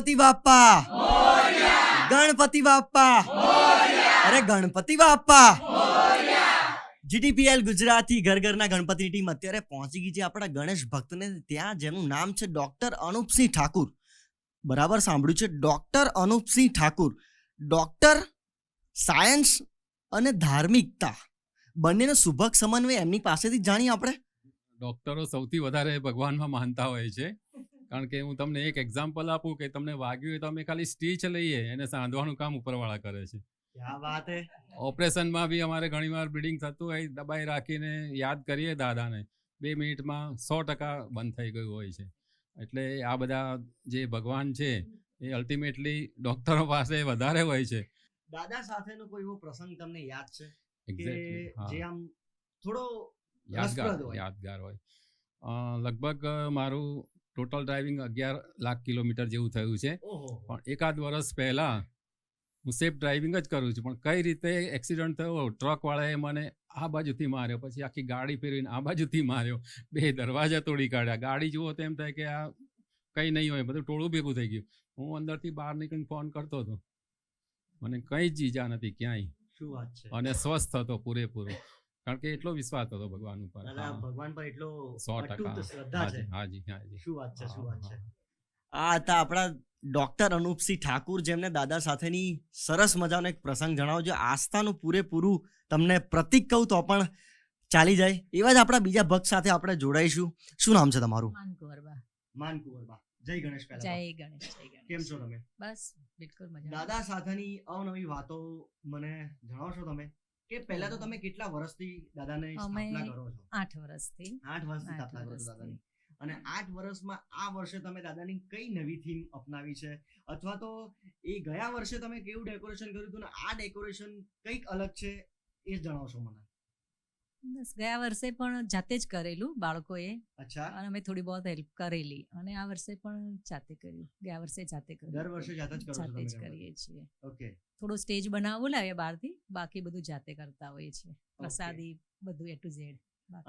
ગણપતિ બાપ્પા ગણપતિ બાપ્પા અરે ગણપતિ બાપ્પા જીટીપીએલ ગુજરાતી ઘર ઘરના ગણપતિની ટીમ અત્યારે પહોંચી ગઈ છે આપણા ગણેશ ભક્તને ત્યાં, જેનું નામ છે ડોક્ટર અનુપસિંહ ઠાકુર. બરાબર સાંભળ્યું છે, doctor Anupsinh Thakur. Doctor, science અને ધાર્મિકતા બંનેનો સુભગ સમન્વય એમની પાસેથી જાણીએ આપણે. ડોક્ટરો સૌથી વધારે ભગવાનમાં માનતા હોય છે, કારણ કે હું તમને એક એક્ઝામ્પલ આપું કે તમને વાગ્યું હોય તો અમે ખાલી સ્ટીચ લઈએ, એને સાંધવાનું કામ ઉપરવાળા કરે છે. ક્યા વાત હે. ઓપરેશનમાં બી અમારે ઘણીવાર બ્લીડિંગ થતું હોય, દબાઈ રાખીને યાદ કરીએ દાદાને, 2 મિનિટમાં 100% બંધ થઈ ગયું હોય છે. એટલે આ બધા જે ભગવાન છે એ અલ્ટિમેટલી ડોક્ટરો પાસે વધારે હોય છે. દાદા સાથેનો કોઈ એવો પ્રસંગ તમને યાદ છે કે એક્ઝેક્ટલી જે આમ થોડો યાદગાર રસપ્રદ હોય? યાદગાર હોય. લગભગ મારું ટોટલ ડ્રાઇવિંગ 11 લાખ કિલોમીટર જેવું થયું છે. ઓહો. પણ એકાદ વર્ષ પહેલાં હું સેફ ડ્રાઇવિંગ જ કરું છું, પણ કઈ રીતે એક્સિડન્ટ થયો, ટ્રકવાળાએ મને આ બાજુથી માર્યો, પછી આખી ગાડી ફેરવીને આ બાજુથી માર્યો, 2 દરવાજા તોડી કાઢ્યા. ગાડી જુઓ તો એમ થાય કે આ કંઈ નહીં હોય, બધું ટોળું ભેગું થઈ ગયું. હું અંદરથી બહાર નીકળીને ફોન કરતો હતો, મને કંઈ જ ઈજા નથી ક્યાંય, શું વાત છે. અને સ્વસ્થ હતો પૂરેપૂરો, કારણ કે એટલો વિશ્વાસ હતો ભગવાન ઉપર. દાદા ભગવાન પર એટલો 100% અતૂટ શ્રદ્ધા છે. હાજી હાજી. શું વાત છે, શું વાત છે. આ હતા આપણા ડોક્ટર અનુપસિંહ ઠાકુર, જેમને દાદા સાથેની સરસ મજાનો એક પ્રસંગ જણાવજો. આસ્થાનું પૂરેપૂરું તમને પ્રતીક કહું તો પણ ચાલી જાય. એવા જ આપણા બીજા ભક્ત સાથે આપણે જોડાઈશું. શું નામ છે તમારું? માનકુંવરબા. માનકુંવરબા. જય ગણેશ. પહેલા જય તો. ગણેશ, જય ગણેશ. કેમ છો તમે? બસ બિલકુલ મજા. દાદા સાથેની અવનવી વાતો મને જણાવશો તમે કે પહેલા તો તમે કેટલા વર્ષથી દાદાને સ્થાપના કરો છો? 8 વર્ષથી. 8 વર્ષથી સ્થાપના કરો છો દાદાની. અને 8 વર્ષમાં આ વર્ષે તમે દાદાની કઈ નવી થીમ અપનાવી છે, અથવા તો એ ગયા વર્ષે તમે કેવું ડેકોરેશન કર્યું હતું ને આ ડેકોરેશન કંઈક અલગ છે, એ જ જણાવશો મને. બસ ગયા વર્ષે પણ જાતે જ કરેલું બાળકોએ, અચ્છા. અને અમે થોડી બહુ હેલ્પ કરેલી, અને આ વર્ષે પણ જાતે કર્યું. ગયા વર્ષે જાતે કર્યું. દર વર્ષે જાતે જ કરો છો જાતે જ તમે? કરીએ છીએ. ઓકે. થોડો સ્ટેજ બનાવવું લાગે બહારથી, બાકી બધું જાતે કરતા હોઈએ છીએ. પ્રસાદી બધું A to Z.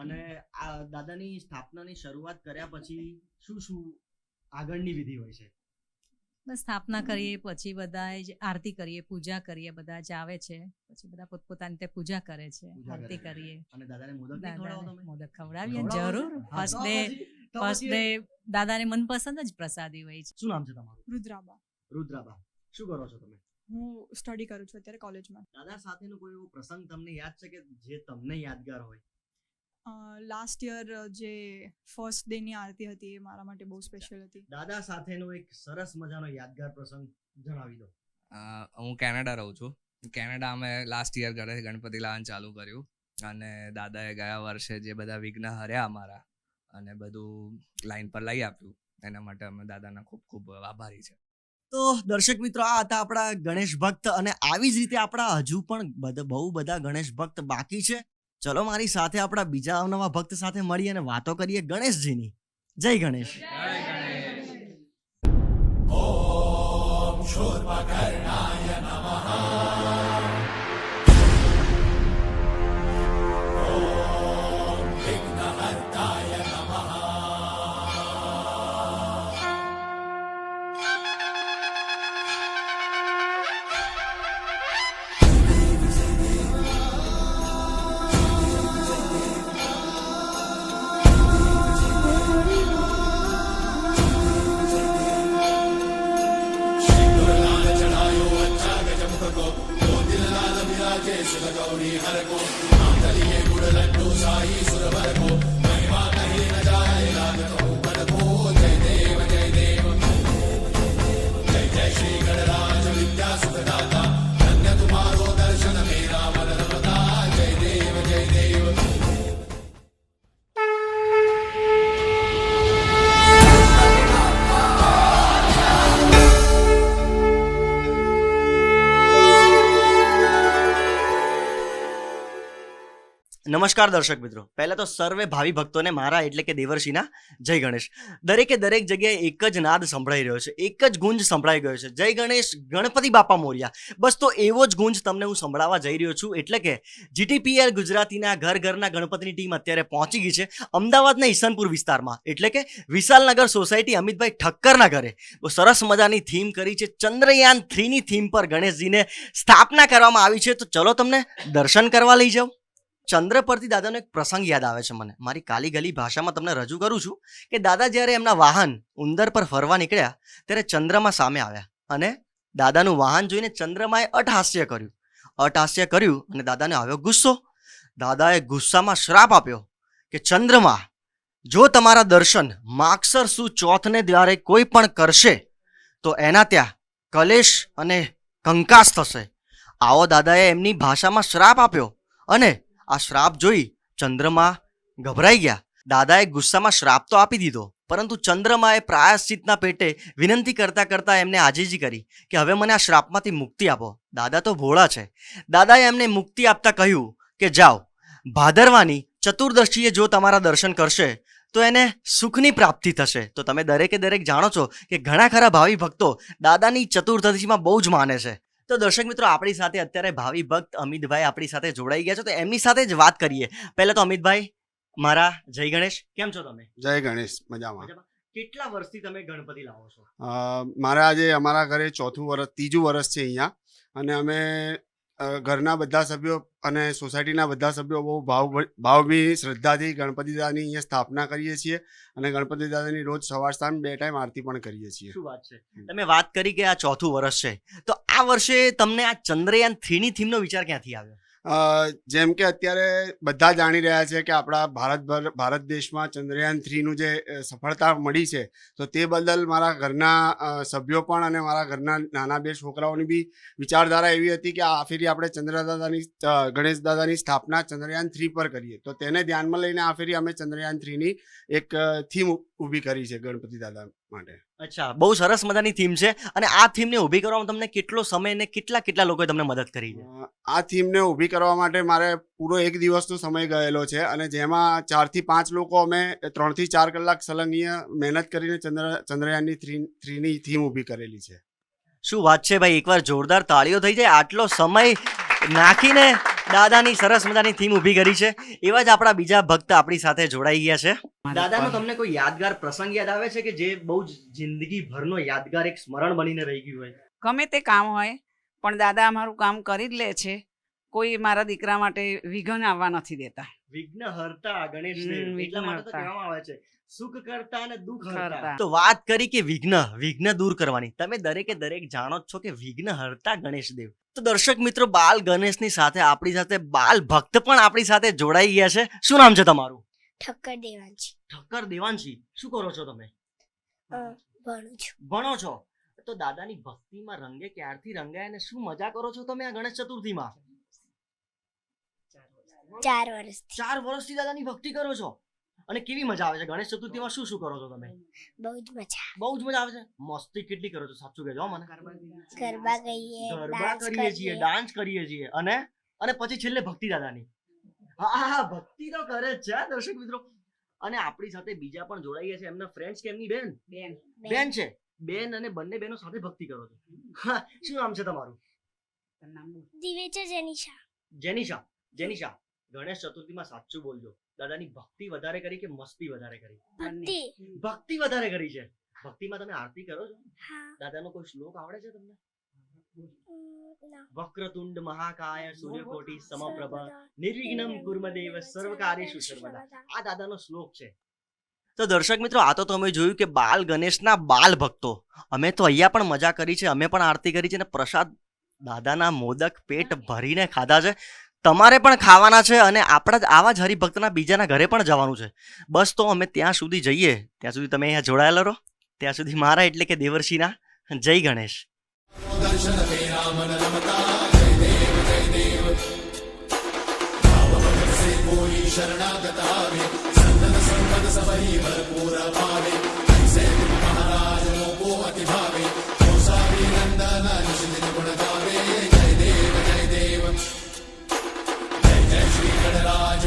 અને આ દાદાની સ્થાપનાની શરૂઆત કર્યા પછી શું શું આગળની વિધિ હોય છે? બસ સ્થાપના કરીએ, પછી બધા જ આરતી કરીએ, પૂજા કરીએ. બધા જ આવે છે, પછી બધા પોતપોતાની રીતે પૂજા કરે છે, આરતી કરીએ. અને દાદાને મોદક નહીં ખવડાવો દાદાને તમે? મોદક ખવડાવીએ ખવડાવો જરૂર. છો? હા, ફર્સ્ટ તો ડે પછી- તો ફર્સ્ટ પછી- ડે દાદાને મનપસંદ જ પ્રસાદી હોય છે. શું નામ છે તમારું? રુદ્રાબા. રુદ્રાબા. શું કરો છો તમે? હું સ્ટડી કરું છું અત્યારે કોલેજમાં. દાદા સાથેનો કોઈ એવો પ્રસંગ તમને યાદ છે કે જે તમને યાદગાર હોય? લાસ્ટ યર જે ફર્સ્ટ ડેની આરતી હતી એ મારા માટે બહુ સ્પેશિયલ હતી. દાદા સાથેનો એક સરસ મજાનો યાદગાર પ્રસંગ જણાવી દો. હું કેનેડા રહું છું. કેનેડા અમે લાસ્ટ યર ઘરે ગણપતિ લાવવાનું ચાલુ કર્યું, અને દાદાએ ગયા વર્ષે જે બધા વિઘ્ન હર્યા અમારા અને બધું લાઈન પર લઈ આપ્યું, એના માટે અમે દાદાના ખૂબ ખૂબ આભારી છે. તો દર્શક મિત્રો, આ હતા આપણા ગણેશ ભક્ત, અને આવી જ રીતે આપણા હજુ પણ બહુ બધા ગણેશ ભક્ત બાકી છે. ચલો મારી સાથે આપણા બીજા અવનવા ભક્ત સાથે મળી અને વાતો કરીએ ગણેશજીની. જય ગણેશ. ઓમ શૂર્પકર્ણાય નમઃ. ઓમ વિઘ્નહર્તાય નમઃ. નમસ્કાર દર્શક મિત્રો, પહેલા તો સર્વે ભાવિ ભક્તોને મારા એટલે કે દેવર્ષિના જય ગણેશ. દરેકે દરેક જગ્યાએ એક જ નાદ સંભળાઈ રહ્યો છે, એક જ ગુંજ સંભળાઈ ગયો છે, જય ગણેશ, ગણપતિ બાપા મોર્યા. બસ તો એવો જ ગુંજ તમને હું સંભળાવવા જઈ રહ્યો છું. એટલે કે GTPL ગુજરાતીના ઘર ઘરના ગણપતિની ટીમ અત્યારે પહોંચી ગઈ છે અમદાવાદના ઈસનપુર વિસ્તારમાં, એટલે કે વિશાલનગર સોસાયટી અમિતભાઈ ઠક્કરના ઘરે. બહુ સરસ મજાની થીમ કરી છે, ચંદ્રયાન 3ની થીમ પર ગણેશજીને સ્થાપના કરવામાં આવી છે. તો ચલો તમને દર્શન કરવા લઈ જાઉં. ચંદ્ર પરથી દાદાનો એક પ્રસંગ યાદ આવે છે મને. મારી કાલી ગલી ભાષામાં તમને રજૂ કરું છું કે દાદા જ્યારે એમના વાહન ઉંદર પર ફરવા નીકળ્યા ત્યારે ચંદ્રમા સામે આવ્યા અને દાદાનું વાહન જોઈને ચંદ્રમાએ અટહાસ્ય કર્યું અને દાદાને આવ્યો ગુસ્સો. દાદાએ ગુસ્સામાં શ્રાપ આપ્યો કે ચંદ્રમા, જો તમારા દર્શન માગસર સુદ ચોથને દ્વારે કોઈ પણ કરશે તો એના ત્યાં કલેશ અને કંકાસ થશે. આવો દાદાએ એમની ભાષામાં શ્રાપ આપ્યો અને આ શ્રાપ જોઈ ચંદ્રમા ગભરાઈ ગયા. દાદાએ ગુસ્સામાં શ્રાપ તો આપી દીધો, પરંતુ ચંદ્રમાએ પ્રાયશ્ચિતના પેટે વિનંતી કરતા એમને આજીજી કરી કે હવે મને આ શ્રાપમાંથી મુક્તિ આપો. દાદા તો ભોળા છે. દાદાએ એમને મુક્તિ આપતા કહ્યું કે જાઓ, ભાદરવાની ચતુર્દશીએ જો તમારા દર્શન કરશે તો એને સુખની પ્રાપ્તિ થશે. તો તમે દરેકે દરેક જાણો છો કે ઘણા ખરા ભાવિ ભક્તો દાદાની ચતુર્દશીમાં બહુ જ માને છે. તો દર્શક મિત્રો, આપણી સાથે અત્યારે ભાવિ ભક્ત અમિતભાઈ આપણી સાથે જોડાઈ ગયા છે, તો એમની સાથે જ વાત કરીએ. પહેલા તો અમિતભાઈ, મારા જય ગણેશ, કેમ છો તમે? જય ગણેશ, મજામાં. કેટલા વર્ષથી તમે ગણપતિ લાવો છો? મારા આજે અમારા ઘરે ત્રીજું વર્ષ છે અહીંયા, અને અમે ઘરના બધા સભ્યો અને સોસાયટીના બધા સભ્યો બહુ ભાવભી શ્રદ્ધાથી ગણપતિ દાદાની અહીંયા સ્થાપના કરીએ છીએ અને ગણપતિ દાદાની રોજ સવાર સાંજ 2 ટાઈમ આરતી પણ કરીએ છીએ. શું વાત છે! તમે વાત કરી કે આ ચોથું વર્ષ છે, તો આ વર્ષે તમને આ ચંદ્રયાન 3ની થીમનો વિચાર ક્યાંથી આવ્યો? જેમ કે અત્યારે બધા જાણી રહ્યા છે કે આપણા ભારત દેશમાં ચંદ્રયાન 3નું જે સફળતા મળી છે, તો તે બદલ મારા ઘરના સભ્યો પણ અને મારા ઘરના નાના 2 છોકરાઓની બી વિચારધારા એવી હતી કે આ ફેરી આપણે ગણેશ દાદાની સ્થાપના ચંદ્રયાન 3 પર કરીએ. તો તેને ધ્યાનમાં લઈને આ ફેરી અમે ચંદ્રયાન 3ની એક થીમ ઊભી કરી છે ગણપતિ દાદા માટે. અચ્છા, બહુ સરસ મજાની થીમ છે. અને આ થીમને ઊભી કરવામાં તમને કેટલો સમય ને કેટલા લોકોએ તમને મદદ કરી છે? આ થીમને ઊભી કરવા માટે મારે પૂરો 1 દિવસનો સમય ગયેલો છે, અને જેમાં 4 થી 5 લોકો અમે 3 થી 4 કલાક સલંગીય મહેનત કરીને ચંદ્રયાનની 3ની થીમ ઊભી કરેલી છે. શું વાત છે ભાઈ! એકવાર જોરદાર તાળીઓ થઈ જાય. આટલો સમય નાખીને દાદાની સરસ મજાની થીમ ઊભી કરી છે. એવા જ આપણા બીજા ભક્ત આપણી સાથે જોડાઈ ગયા છે. દાદાનો તમને કોઈ યાદગાર પ્રસંગ યાદ આવે છે કે જે બહુ જ જિંદગી ભરનો યાદગાર એક સ્મરણ બનીને રહી ગયું હોય? ગમે તે કામ હોય પણ દાદા અમારું કામ કરી જ લે છે. કોઈ મારા દીકરા માટે વિઘ્ન આવવા નથી દેતા. વિઘ્ન હરતા ગણેશ દેવ, એટલા માટે તો કહેવામાં આવે છે સુખ કરતા અને દુઃખ હરતા. હરતા. તો વાત કરી કે વિઘ્ન દૂર કરવાની, તમે દરેકે દરેક જાણો જ છો કે વિઘ્ન હરતા ગણેશ દેવ. તો દર્શક મિત્રો, બાલ ગણેશની સાથે આપણી સાથે બાલ ભક્ત પણ આપણી સાથે જોડાઈ ગયા છે. શું નામ છે તમારું? ઠક્કર દેવાંશી. ઠક્કર દેવાંશી, શું કરો છો તમે? ભણું છું. ભણો છો. તો દાદાની ભક્તિમાં રંગે ક્યારથી રંગાય અને શું મજા કરો છો તમે આ ગણેશ ચતુર્થીમાં? 4 વર્ષથી. 4 વર્ષથી દાદાની ભક્તિ કરો છો, અને કેવી મજા આવે છે ગણેશ ચતુર્થીમાં? શું શું કરો છો તમે? બહુ જ મજા. બહુ જ મજા આવે છે. મસ્તી કેટલી કરો છો, સાચું કહેજો હો મને. ગરબા ગઈએ, ગરબા ડાન્સ કરીએ છીએ, કરીએ. ડાન્સ કરીએ છીએ, અને પછી છેલ્લે ભક્તિ દાદાની. હા, ભક્તિ તો કરે જ છે હા, દર્શક મિત્રો. અને આપણી સાથે બીજા પણ જોડાઈએ છે. એમના ફ્રેન્ડ્સ કે એમની બેન બેન છે, બેન અને બંને બહેનો સાથે ભક્તિ કરો છો. હા, શું નામ છે તમારું? દિવેચા જેનિશા. જેનિશા. ગણેશ ચતુર્થીમાં સાચું બોલજો, દાદાની ભક્તિ વધારે કરી કે મસ્તી વધારે કરી? ભક્તિ. ભક્તિ વધારે કરી છે. ભક્તિમાં તમે આરતી કરો છો? હા. દાદાનો કોઈ શ્લોક આવડે છે તમને? ના. વક્રતુંડ મહાકાય સૂર્યકોટી સમપ્રભ નિર્વિઘ્નમ કુર્મદેવ સર્વકાર્યેષુ સર્વદા. આ દાદાનો શ્લોક છે. તો દર્શક મિત્રો, આ તો તમે જોયું કે બાલ ગણેશના બાલ ભક્તો. અમે તો અહીંયા પણ મજા કરી છે, અમે પણ આરતી કરી છે અને પ્રસાદ દાદાના મોદક પેટ ભરીને ખાધા છે. તમારે પણ ખાવાના છે અને આપણા જ આવા જ હરિભક્તના બીજાના ઘરે પણ જવાનું છે. બસ તો અમે ત્યાં સુધી જઈએ, ત્યાં સુધી તમે અહીંયા જોડાયેલા રહો. ત્યાં સુધી મારા એટલે કે દેવર્ષિના જય ગણેશ. દર્શન તેરા મન રમતા જય દેવ ભાવ से कोई शरणागत आवे संतन संपद सबही भरपूर पावे ऐसे तुम महाराज को अति भावे गोसावी नंदन निश्चित गुण गावे जय देव जय श्री गणराज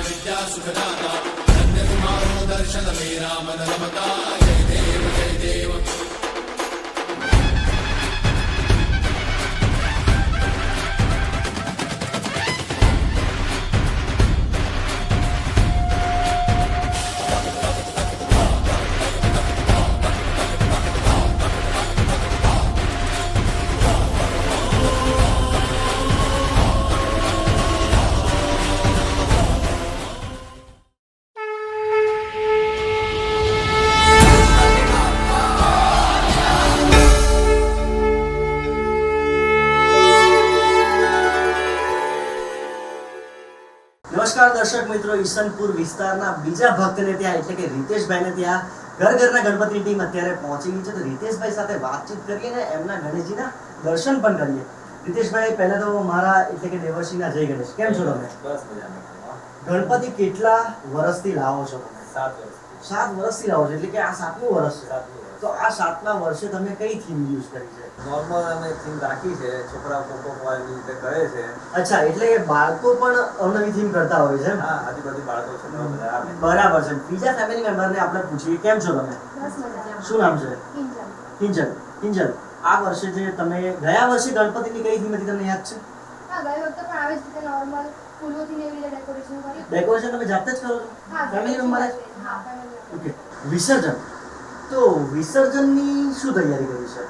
દર્શક મિત્રો, ઈશનપુર વિસ્તારના બીજા ભક્તને ત્યાં એટલે કે રીતેશભાઈને ત્યાં ઘરના ગણપતિની ટીમ અત્યારે પહોંચી ગઈ છે. તો રીતેશભાઈ સાથે વાતચીત કરીએ ને એમના ગણેશજીના દર્શન પણ કરીએ. રીતેશભાઈ, પહેલા તો મારા એટલે કે દેવર્ષિના જય ગણેશ. કેમ છો તમે? બસ મજામાં. ગણપતિ કેટલા વર્ષથી લાવો છો તમે? 7 વર્ષ. 7 વર્ષથી લાવો છો એટલે કે આ 7મું વર્ષ છે. 7 વર્ષ. તો આ 7મા વર્ષે તમે કઈ થીમ યુઝ કરી છે? નોર્મલ અમે થીમ રાખી છે, છોકરા પોપો વાળી રીતે કરે છે. અચ્છા, એટલે કે બાળકો પણ અવનવી થીમ કરતા હોય છે એમ? હા, આજુબાજુ બાળકો છોકરાઓ બધા આવે. બરાબર છે. બીજા ફેમિલી મેમ્બરને આપણે પૂછીએ, કેમ છો તમે? શું નામ છે? કિંજલ. કિંજલ, આ વર્ષે જે તમે ગયા વર્ષે ગણપતિની કઈ થીમ હતી તમને યાદ છે? ડેકોરેશન તમે જાતે જ કરો છો? Family member? ઓકે. વિસર્જન, તો વિસર્જનની શું તૈયારી કરી છે?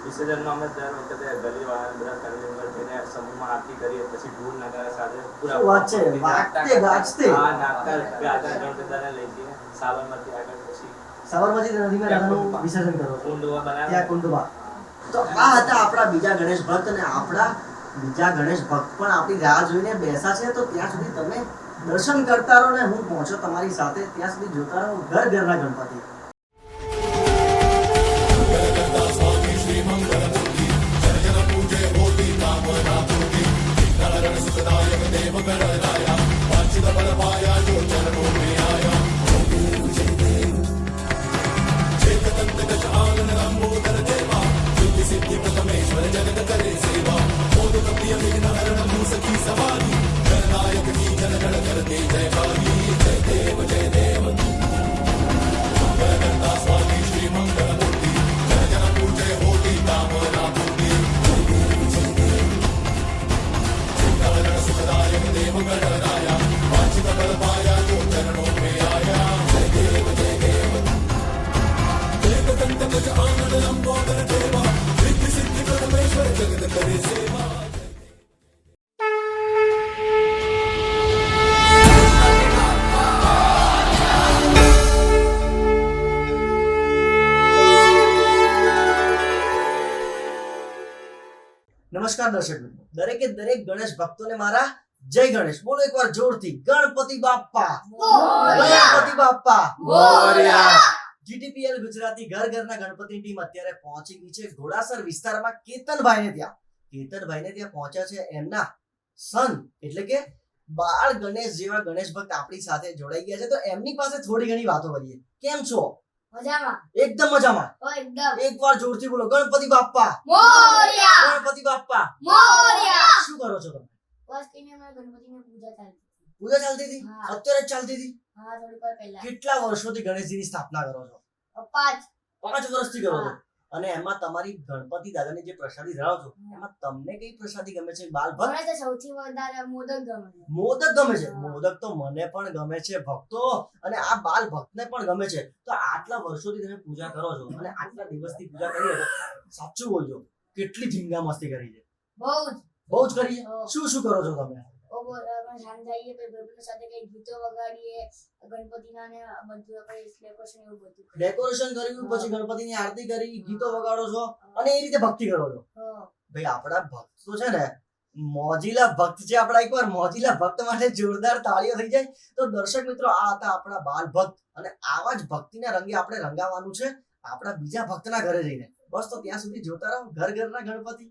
વિસર્જનમાં અમે દર વખતે ગલીવાળા બધા ફેમિલી મેમ્બર થઈને સમૂહમાં આરતી કરીએ, પછી ઢોલ નગારા સાથે શું વાત છે? વાગતે ગાજતે હા, નાગતા ગાતા ગણપતિ દાદાને લઈ જઈએ સાબરમતી આગળ, પછી સાબરમતી નદીમાં દાદાનું વિસર્જન કરો છો? કુંડવા બનાવે ત્યાં કુંડવા. તો આ હતા આપણા બીજા ગણેશ ભક્ત, અને આપણા બીજા ગણેશ ભક્ત પણ આપણી રાહ જોઈને બેસા છે. તો ત્યાં સુધી તમે દર્શન કરતા રહો ને હું પહોંચો તમારી સાથે. ત્યાં સુધી જોતા રહો ઘરના ગણપતિ. નમસ્કાર દર્શક મિત્રો, દરેકે દરેક ગણેશ ભક્તોને મારા જય ગણેશ. બોલો એકવાર જોરથી, ગણપતિ બાપ્પા ગણપતિ બાપ્પા મોરયા. જીટીપીએલ ગુજરાતી ઘરના ગણપતિની ટીમ અત્યારે પહોંચી ગઈ છે ઘોડાસર વિસ્તારમાં કેતનભાઈને ત્યાં. કેતનભાઈને ત્યાં પહોંચ્યા છે એમના સન એટલે કે બાળ ગણેશ જેવા ગણેશ ભક્ત આપણી સાથે જોડાઈ ગયા છે. તો એમની પાસે થોડી ઘણી વાતો કરીએ. કેમ છો? મજામાં. એકદમ મજામાં. એકદમ. એકવાર જોરથી બોલો, ગણપતિ બાપ્પા મોરયા. ગણપતિ બાપ્પા મોરયા. શું કરો છો તમે? બસ કઈને અમે ગણપતિની પૂજા ચાલતી હતી. પૂજા ચાલતી હતી? હા. અત્યારે જ ચાલતી હતી? હા, થોડી વાર પહેલા. કેટલા વર્ષોથી ગણેશજીની સ્થાપના કરો છો? 5. 5 વર્ષથી કરો છો. હા. અને એમાં તમારી ગણપતિ દાદાની જે પ્રસાદી ધરાવો છો એમાં તમને કઈ પ્રસાદી ગમે છે? બાલ ભક્ત? મને તો સૌથી વધારે મોદક ગમે છે. મોદક ગમે છે? હા. મોદક તો મને પણ ગમે છે ભક્તો, અને આ બાલ ભક્તને પણ ગમે છે. તો આટલા વર્ષોથી તમે પૂજા કરો છો અને આટલા દિવસથી પૂજા કરી છે, સાચું બોલજો, કેટલી ધીંગા મસ્તી કરી છે? બહુ જ. બહુ જ કરી છે. હા. શું શું કરો છો તમે? અમે શાંત થઈએ, પછી ભાઈબંધો સાથે કઈ ગીતો વગાડીએ, ગણપતિના ને બધું આપણે ડેકોરેશન એવું બધું કરીએ. ડેકોરેશન કર્યું, પછી ગણપતિની આરતી કરી, ગીતો વગાડો છો અને એ રીતે ભક્તિ કરો છો. હા. ભાઈ આપણા ભક્ત તો છે ને મોજીલા ભક્ત છે. આપણા એકવાર મોજીલા ભક્ત માટે જોરદાર તાળીઓ થઈ જાય. તો દર્શક મિત્રો, આ હતા આપણા બાલ ભક્ત, અને આવા જ ભક્તિના રંગે આપણે રંગાવાનું છે આપણા બીજા ભક્તના ઘરે જઈને. બસ તો ત્યાં સુધી જોતા રહો ઘરના ગણપતિ.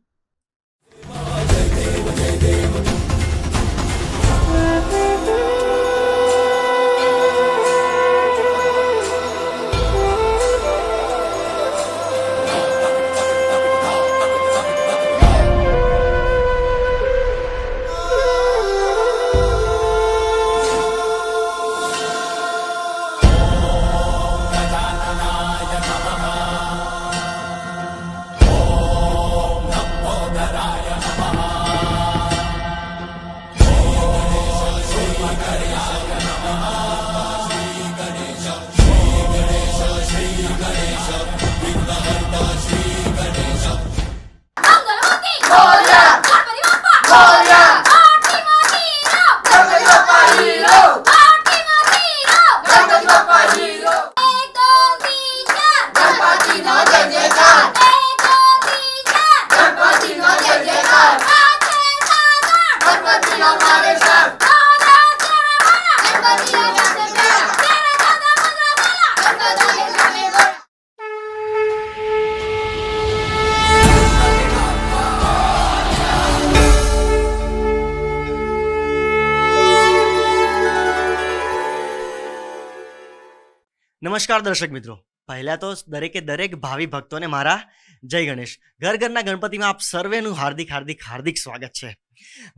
નમસ્કાર દર્શક મિત્રો, પહેલા તો દરેકે દરેક ભાવિ ભક્તોને મારા જય ગણેશ. ઘર ઘરના ગણપતિમાં આપ સર્વેનું હાર્દિક હાર્દિક હાર્દિક સ્વાગત છે.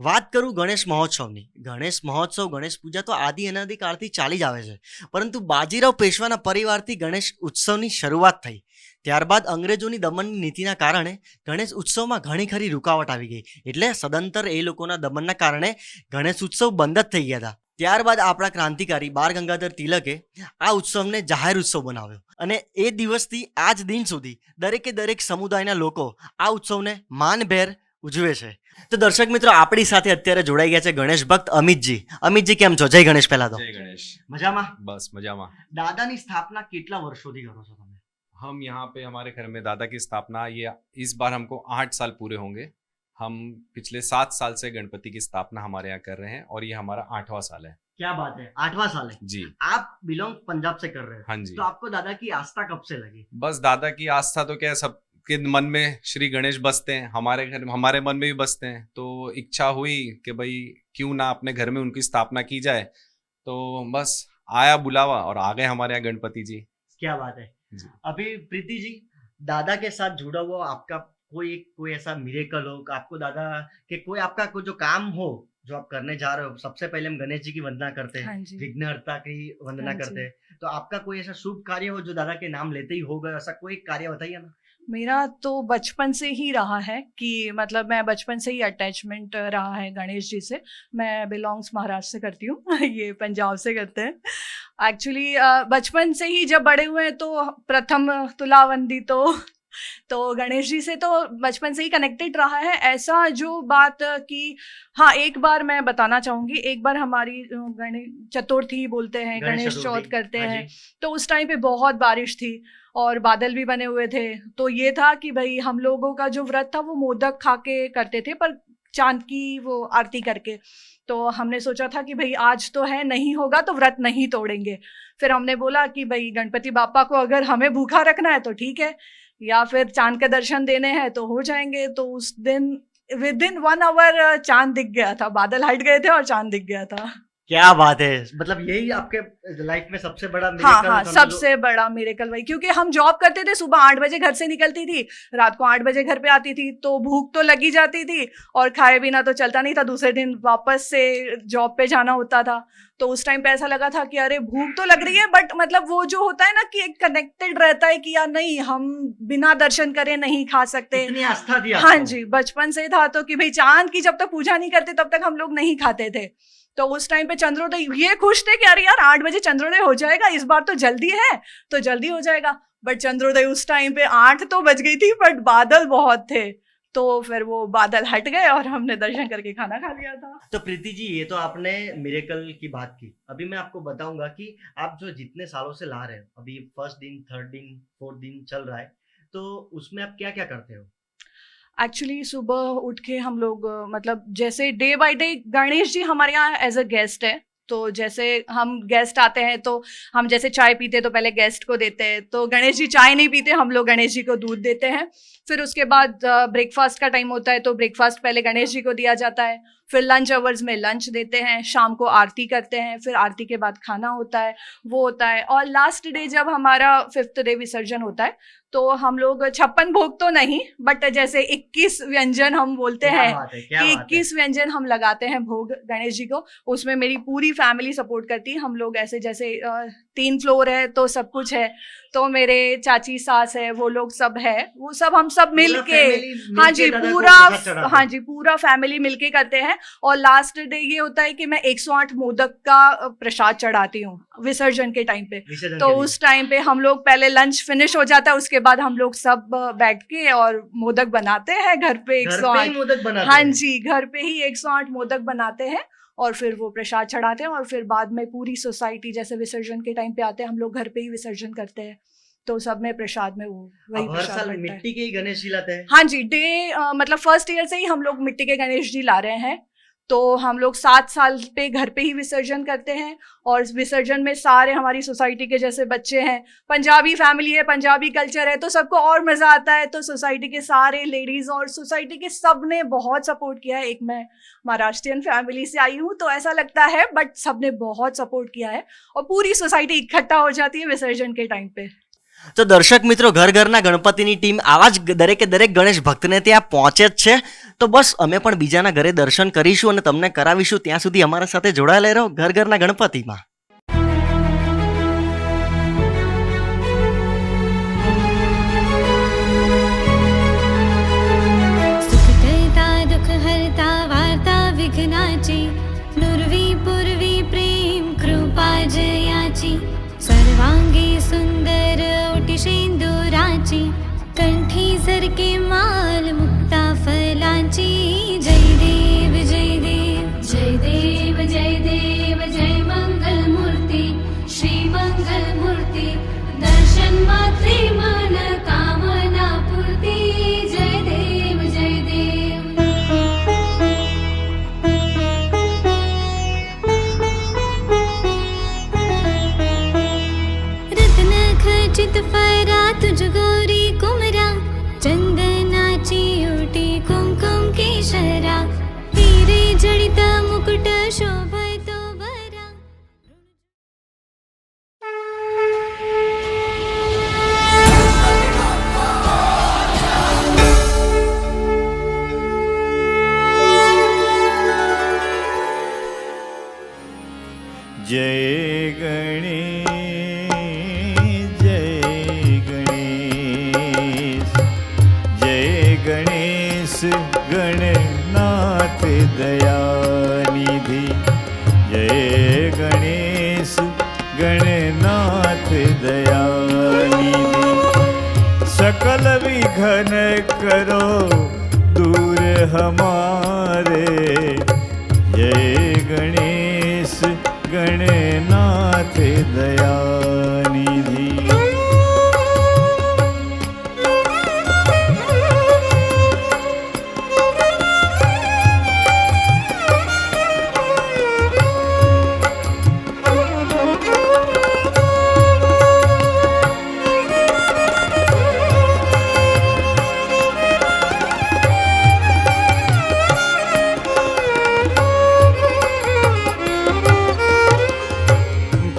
વાત કરું ગણેશ મહોત્સવની. ગણેશ મહોત્સવ, ગણેશ પૂજા તો આદિ અનાદિકાળથી ચાલી જ આવે છે, પરંતુ બાજીરાવ પેશવાના પરિવારથી ગણેશ ઉત્સવની શરૂઆત થઈ. ત્યારબાદ અંગ્રેજોની દમનની નીતિના કારણે ગણેશ ઉત્સવમાં ઘણી ખરી રૂકાવટ આવી ગઈ, એટલે સદંતર એ લોકોના દમનના કારણે ગણેશ ઉત્સવ બંધ જ થઈ ગયા હતા. ત્યારબાદ આપણા ક્રાંતિકારી બાળ ગંગાધર તિલકે આ ઉત્સવને જાહેર ઉત્સવ બનાવ્યો, અને એ દિવસથી આજ દિન સુધી દરેકે દરેક સમુદાયના લોકો આ ઉત્સવને માનભેર ઉજવે છે. તો દર્શક મિત્રો, આપણી સાથે અત્યારે જોડાઈ ગયા છે ગણેશ ભક્ત અમિતજી. અમિતજી કેમ છો? જય ગણેશ. પહેલા તો जय गणेश. મજામાં? बस मजामा. દાદાની સ્થાપના કેટલા વર્ષોથી કરો છો તમે? हम यहाँ पे हमारे घर में दादा की स्थापना, ये इस बार हमको 8 साल पूरे होंगे. हम पिछले 7 साल से गणपति की स्थापना हमारे यहाँ कर रहे हैं और ये हमारा 8वां साल है. क्या बात है, 8वां साल है. जी आप बिलोंग पंजाब से कर रहे हो, हाँ जी. तो आपको दादा की आस्था कब से लगी? बस दादा की आस्था तो क्या है, सबके मन में श्री गणेश बसते हैं, हमारे घर हमारे मन में भी बसते हैं. तो इच्छा हुई कि भाई क्यों ना अपने घर में उनकी स्थापना की जाए. तो बस आया बुलावा और आ गए हमारे यहाँ गणपति जी. क्या बात है. जी. अभी प्रीति जी, दादा के साथ जुड़ा हुआ आपका कोई ऐसा मिरेकल हो, आपको दादा के कोई आपका कोई जो काम हो जो आप करने जा रहे हो? सबसे पहले हम गणेश जी की वंदना करते हैं, हाँ जी. विघ्नहर्ता की वंदना हाँ जी. करते हैं, तो आपका कोई ऐसा शुभ कार्य हो जो दादा के नाम लेते ही होगा, ऐसा कोई कार्य बताइए ना. मेरा तो बचपन से ही रहा है कि मतलब मैं बचपन से ही अटैचमेंट रहा है गणेश जी से. मैं बिलोंग्स महाराष्ट्र से करती हूँ ये पंजाब से करते हैं एक्चुअली. बचपन से ही जब बड़े हुए हैं तो प्रथम तुलावंदी तो गणेश जी से तो बचपन से ही कनेक्टेड रहा है. ऐसा जो बात कि हाँ, एक बार मैं बताना चाहूँगी. एक बार हमारी गणेश चतुर्थी बोलते हैं, गणेश चौथ करते हाँ हैं, जी. तो उस टाइम पे बहुत बारिश थी और बादल भी बने हुए थे. तो ये था कि भाई हम लोगों का जो व्रत था वो मोदक खा के करते थे, पर चांद की वो आरती करके. तो हमने सोचा था कि भाई आज तो है, नहीं होगा तो व्रत नहीं तोड़ेंगे. फिर हमने बोला कि भाई गणपति बापा को अगर हमें भूखा रखना है तो ठीक है, या फिर चांद के दर्शन देने हैं तो हो जाएंगे. तो उस दिन विद इन 1 आवर चांद दिख गया था, बादल हट गए थे और चांद दिख गया था. क्या बात है. मतलब यही आपके लाइफ में सबसे बड़ा हाँ miracle हाँ, समझ लो. सबसे बड़ा मिरेकल वही, क्योंकि हम जॉब करते थे. सुबह 8 बजे घर से निकलती थी, रात को 8 बजे घर पे आती थी, तो भूख तो लगी जाती थी और खाए बिना तो चलता नहीं था. दूसरे दिन वापस से जॉब पे जाना होता था. तो उस टाइम पे ऐसा लगा था कि अरे भूख तो लग रही है, बट मतलब वो जो होता है ना कि एक कनेक्टेड रहता है कि यार नहीं, हम बिना दर्शन करे नहीं खा सकते. इतनी आस्था थी हाँ आपको. जी, बचपन से था तो कि भाई चांद की जब तक पूजा नहीं करते तब तक हम लोग नहीं खाते थे. तो उस टाइम पे चंद्रोदय, ये खुश थे कि अरे यार 8 बजे चंद्रोदय हो जाएगा, इस बार तो जल्दी है तो जल्दी हो जाएगा. बट चंद्रोदय उस टाइम पे 8 तो बज गई थी, बट बादल बहुत थे. तो फिर वो बादल हट गए और हमने दर्शन करके खाना खा लिया था. तो प्रीति जी, ये तो आपने मिरेकल की बात की. अभी मैं आपको बताऊंगा कि आप जो जितने सालों से ला रहे हो, अभी फर्स्ट दिन, थर्ड दिन, फोर्थ दिन चल रहा है, तो उसमें आप क्या क्या करते हो? एक्चुअली सुबह उठ के हम लोग मतलब जैसे day by day Ganesh ji हमारे यहाँ एज अ गेस्ट है. तो जैसे हम गेस्ट आते हैं तो हम जैसे चाय पीते तो पहले गेस्ट को देते हैं. तो गणेश जी चाय नहीं पीते, हम लोग गणेश जी को दूध देते हैं. फिर उसके बाद ब्रेकफास्ट का टाइम होता है तो ब्रेकफास्ट पहले गणेश जी को दिया जाता है. फिर लंच आवर्स में लंच देते हैं, शाम को आरती करते हैं, फिर आरती के बाद खाना होता है, वो होता है. और लास्ट डे जब हमारा 5th डे विसर्जन होता है तो हम लोग 56 भोग तो नहीं, बट जैसे 21 व्यंजन हम बोलते क्या हैं बात है, क्या कि बात है. 21 व्यंजन हम लगाते हैं भोग गणेश जी को. उसमें मेरी पूरी फैमिली सपोर्ट करती है. हम लोग ऐसे जैसे 3 फ्लोर है तो सब कुछ है, तो मेरे चाची सास है, वो लोग सब है, वो सब हम सब मिल पूरा के, family हाँ मिलके जी, दादा को पूरा, प्रसाद चढ़ाते हाँ हैं. जी, पूरा फैमिली मिलके करते हैं. और लास्ट डे ये होता है कि मैं 108 मोदक का प्रसाद चढ़ाती हूँ विसर्जन के टाइम पे. विसर्जन तो के लिए. उस टाइम पे हम लोग पहले लंच फिनिश हो जाता है, उसके बाद हम लोग सब बैठ के और मोदक बनाते हैं घर पे. घर पे ही 108, मोदक बनाते हाँ हैं. जी, घर पे ही 108 मोदक बनाते हैं और फिर वो प्रसाद चढ़ाते हैं. और फिर बाद में पूरी सोसाइटी जैसे विसर्जन के टाइम पे आते हैं, हम लोग घर पे ही विसर्जन करते हैं. तो सब में प्रसाद में वो वही अब हर प्रसाद साल बनता है. मिट्टी के ही गणेश जी लाते हैं. हाँ जी, डे मतलब फर्स्ट ईयर से ही हम लोग मिट्टी के गणेश जी ला रहे हैं. तो हम लोग 7 साल पे घर पे ही विसर्जन करते हैं। और विसर्जन में सारे हमारी सोसाइटी के जैसे बच्चे हैं, पंजाबी फैमिली है, पंजाबी कल्चर है, तो सबको और मज़ा आता है। तो सोसाइटी के सारे लेडीज़ और सोसाइटी के सब ने बहुत सपोर्ट किया है। एक मैं महाराष्ट्रियन फैमिली से आई हूँ तो ऐसा लगता है, बट सब ने बहुत सपोर्ट किया है और पूरी सोसाइटी इकट्ठा हो जाती है विसर्जन के टाइम पे। તો દર્શક મિત્રો, ઘર ઘરના ગણપતિની ટીમ આવા જ દરેકે દરેક ગણેશ ભક્તને ત્યાં પહોંચે જ છે. તો બસ અમે પણ બીજાના ઘરે દર્શન કરીશું અને તમને કરાવીશું. ત્યાં સુધી અમારા સાથે જોડાયેલા રહો ઘર ઘરના ગણપતિમાં. सुख करता दुख हरता वार्ता विघ्नाची, नुरवी पूर्वी प्रेम कृपा जयाची, सर्वांगी सुंदर ओटी शेंदुराची, कंठी सरके माल मुक्ता फलांची. जय देव जय देव जय देव जय देव जय मंगल मूर्ती श्री मंगल मूर्ती, दर्शन मात्रे मन कामना पूर्ती. जय देव जय देव. रत्न खचित फरा तुझ गौरी कुमरा, चंदनाची ओटी कुमकुम केशरा, हिरे जडित मुकुट शोभतो बरा. जय गणेश जय गणेश जय गणेश गणनाथ दयानिधि, जय गणेश गणनाथ दयानिधि. सकल विघ्न करो दूर हमारे, जय गणेश गणनाथ दयानिधि.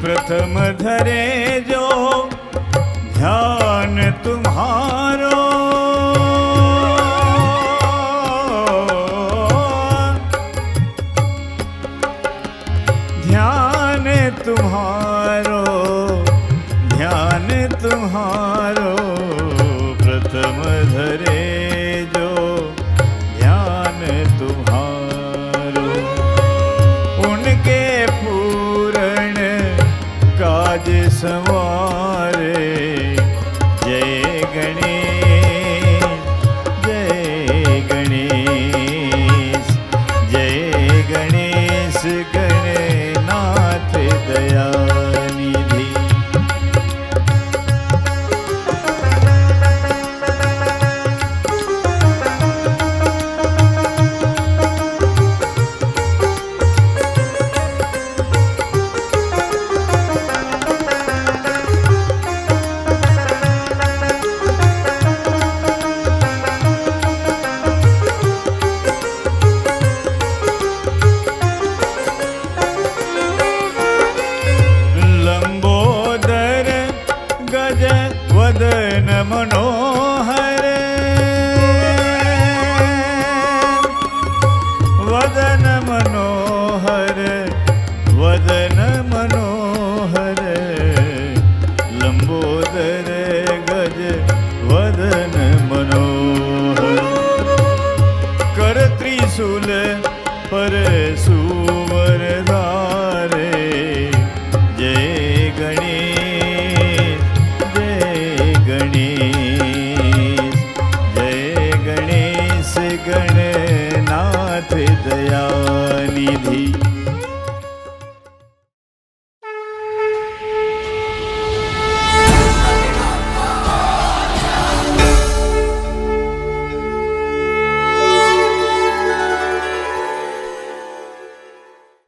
प्रथम धरे जो ध्यान तुम्हारो, ध्यान तुम्हारो ध्यान तुम्हारो. प्रथम धरे जो ध्यान तुम्हारो, उनके पूर्ण काज संवारे. जय गणेश जय गणेश जय गणेश गणनाथ दयानिधि. लंबोदर गज वदन मनोहर, वदन मनोहर वदन मनोहर. लंबोदर गज वदन मनोहर, कर त्रिशूल पर सुवर धारे. जय गणेश जय गणेश जय गणेश गणनाथ दयानिधि.